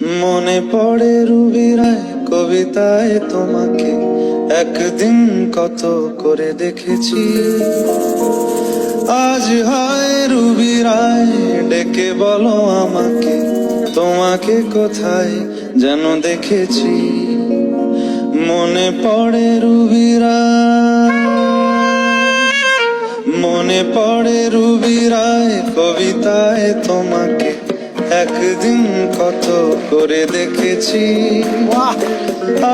মনে পড়ে রুবিরায় কবিতায় তোমাকে একদিন কত করে দেখেছি। আজ হয় রুবিরায় ডেকে বলো আমাকে, তোমাকে কোথায় যেন দেখেছি। মনে পড়ে রুবিরায়, মনে পড়ে রুবিরায় কবিতায় তোমাকে একদিন কত করে দেখেছি।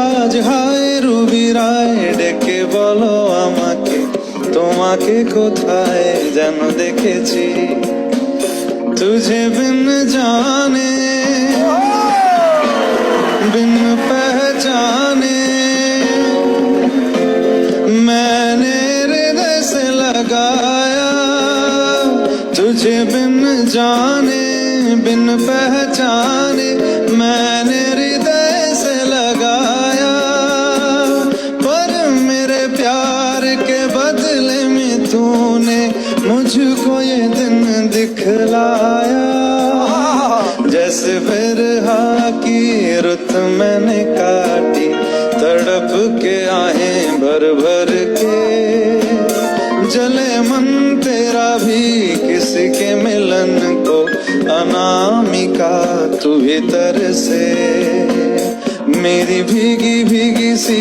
আজ হায় রুবিরায় ডেকে বলো আমাকে, তোমাকে কোথায় যেন দেখেছি। তুঝে বিন জানে बिन पहचाने मैंने हृदय से लगाया, तुझे बिन जाने बिन पहचाने मैंने हृदय से लगाया। पर मेरे प्यार के बदले में तूने मुझको ये दिन दिखलाया। जैसे बिरहा की रुत मैंने काटी, तड़प के आहें भर भर के। जले मन तेरा भी किसी के मिलन को, अनामिका तू भीतर से। मेरी भीगी भीगी सी